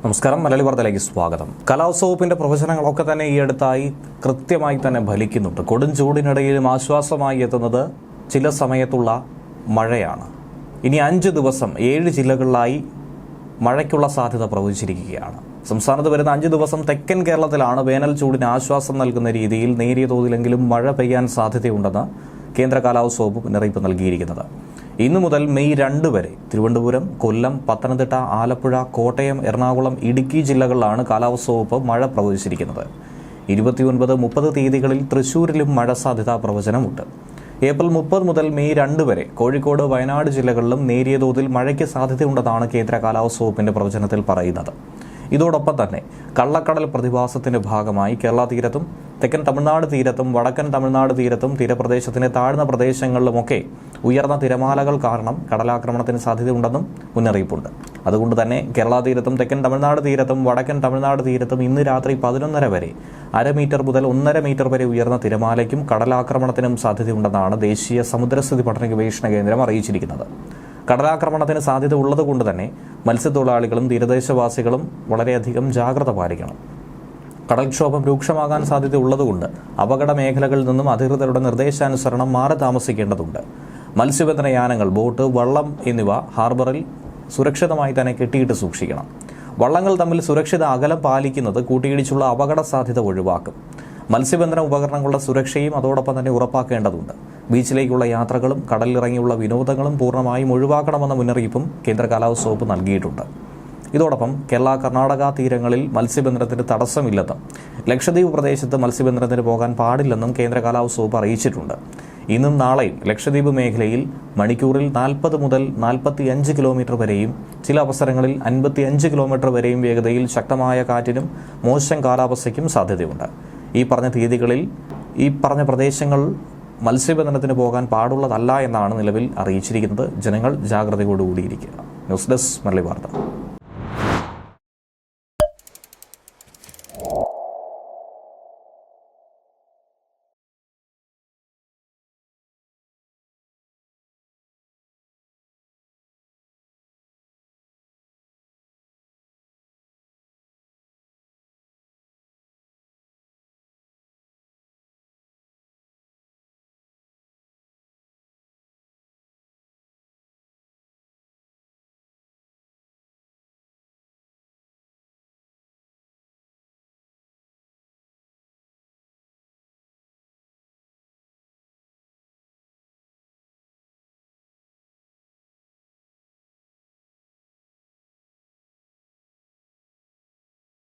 നമസ്കാരം. മലയാളി വാർത്തയിലേക്ക് സ്വാഗതം. കാലാവസ്ഥാ വകുപ്പിന്റെ പ്രവചനങ്ങളൊക്കെ തന്നെ ഈ അടുത്തായി കൃത്യമായി തന്നെ ഫലിക്കുന്നുണ്ട്. കൊടും ചൂടിനിടയിലും ആശ്വാസമായി എത്തുന്നത് ചില സമയത്തുള്ള മഴയാണ്. ഇനി 5 ദിവസം 7 ജില്ലകളിലായി മഴയ്ക്കുള്ള സാധ്യത പ്രവചിച്ചിരിക്കുകയാണ്. സംസ്ഥാനത്ത് വരുന്ന 5 ദിവസം തെക്കൻ കേരളത്തിലാണ് വേനൽ ചൂടിന് ആശ്വാസം നൽകുന്ന രീതിയിൽ നേരിയ തോതിലെങ്കിലും മഴ പെയ്യാൻ സാധ്യതയുണ്ടെന്ന് കേന്ദ്ര കാലാവസ്ഥാ വകുപ്പ് മുന്നറിയിപ്പ് നൽകിയിരിക്കുന്നത്. ഇന്നു മുതൽ മെയ് 2 വരെ തിരുവനന്തപുരം, കൊല്ലം, പത്തനംതിട്ട, ആലപ്പുഴ, കോട്ടയം, എറണാകുളം, ഇടുക്കി ജില്ലകളിലാണ് കാലാവസ്ഥാ വകുപ്പ് മഴ പ്രവചിച്ചിരിക്കുന്നത്. 29, 30 തീയതികളിൽ തൃശ്ശൂരിലും മഴ സാധ്യതാ പ്രവചനമുണ്ട്. ഏപ്രിൽ 30 മുതൽ മെയ് 2 വരെ കോഴിക്കോട്, വയനാട് ജില്ലകളിലും നേരിയ തോതിൽ മഴയ്ക്ക് സാധ്യതയുണ്ടെന്നാണ് കേന്ദ്ര കാലാവസ്ഥാ വകുപ്പിന്റെ പ്രവചനത്തിൽ പറയുന്നത്. ഇതോടൊപ്പം തന്നെ കള്ളക്കടൽ പ്രതിഭാസത്തിന്റെ ഭാഗമായി കേരള തീരത്തും തെക്കൻ തമിഴ്നാട് തീരത്തും വടക്കൻ തമിഴ്നാട് തീരത്തും തീരപ്രദേശത്തിന്റെ താഴ്ന്ന പ്രദേശങ്ങളിലുമൊക്കെ ഉയർന്ന തിരമാലകൾ കാരണം കടലാക്രമണത്തിന് സാധ്യതയുണ്ടെന്നും മുന്നറിയിപ്പുണ്ട്. അതുകൊണ്ട് തന്നെ കേരള തീരത്തും തെക്കൻ തമിഴ്നാട് തീരത്തും വടക്കൻ തമിഴ്നാട് തീരത്തും ഇന്ന് രാത്രി 11:30 വരെ 1/2 മീറ്റർ മുതൽ 1.5 മീറ്റർ വരെ ഉയർന്ന തിരമാലയ്ക്കും കടലാക്രമണത്തിനും സാധ്യതയുണ്ടെന്നാണ് ദേശീയ സമുദ്രസ്ഥിതി പഠന ഗവേഷണ കേന്ദ്രം അറിയിച്ചിരിക്കുന്നത്. കടലാക്രമണത്തിന് സാധ്യത ഉള്ളതുകൊണ്ട് തന്നെ മത്സ്യത്തൊഴിലാളികളും തീരദേശവാസികളും വളരെയധികം ജാഗ്രത പാലിക്കണം. കടൽക്ഷോഭം രൂക്ഷമാകാൻ സാധ്യത ഉള്ളതുകൊണ്ട് അപകട മേഖലകളിൽ നിന്നും അധികൃതരുടെ നിർദ്ദേശാനുസരണം മാറി താമസിക്കേണ്ടതുണ്ട്. മത്സ്യബന്ധന യാനങ്ങൾ, ബോട്ട്, വള്ളം എന്നിവ ഹാർബറിൽ സുരക്ഷിതമായി തന്നെ കെട്ടിയിട്ട് സൂക്ഷിക്കണം. വള്ളങ്ങൾ തമ്മിൽ സുരക്ഷിത അകലം പാലിക്കുന്നത് കൂട്ടിയിടിച്ചുള്ള അപകട സാധ്യത ഒഴിവാക്കും. മത്സ്യബന്ധന ഉപകരണങ്ങളുടെ സുരക്ഷയും അതോടൊപ്പം തന്നെ ഉറപ്പാക്കേണ്ടതുണ്ട്. ബീച്ചിലേക്കുള്ള യാത്രകളും കടലിലിറങ്ങിയുള്ള വിനോദങ്ങളും പൂർണ്ണമായും ഒഴിവാക്കണമെന്ന മുന്നറിയിപ്പും കേന്ദ്ര കാലാവസ്ഥാ വകുപ്പ് നൽകിയിട്ടുണ്ട്. ഇതോടൊപ്പം കേരള, കർണാടക തീരങ്ങളിൽ മത്സ്യബന്ധനത്തിന് തടസ്സമില്ലെന്നും ലക്ഷദ്വീപ് പ്രദേശത്ത് മത്സ്യബന്ധനത്തിന് പോകാൻ പാടില്ലെന്നും കേന്ദ്ര കാലാവസ്ഥാ വകുപ്പ് അറിയിച്ചിട്ടുണ്ട്. ഇന്നും നാളെയും ലക്ഷദ്വീപ് മേഖലയിൽ മണിക്കൂറിൽ 40 മുതൽ 45 കിലോമീറ്റർ വരെയും ചില അവസരങ്ങളിൽ 55 കിലോമീറ്റർ വരെയും വേഗതയിൽ ശക്തമായ കാറ്റിനും മോശം കാലാവസ്ഥയ്ക്കും സാധ്യതയുണ്ട്. ഈ പറഞ്ഞ തീയതികളിൽ ഈ പറഞ്ഞ പ്രദേശങ്ങൾ മത്സ്യബന്ധനത്തിന് പോകാൻ പാടുള്ളതല്ല എന്നാണ് നിലവിൽ അറിയിച്ചിരിക്കുന്നത്. ജനങ്ങൾ ജാഗ്രതയോടുകൂടിയിരിക്കുക. ന്യൂസ് ഡെസ്ക് മലയാളി വാർത്ത.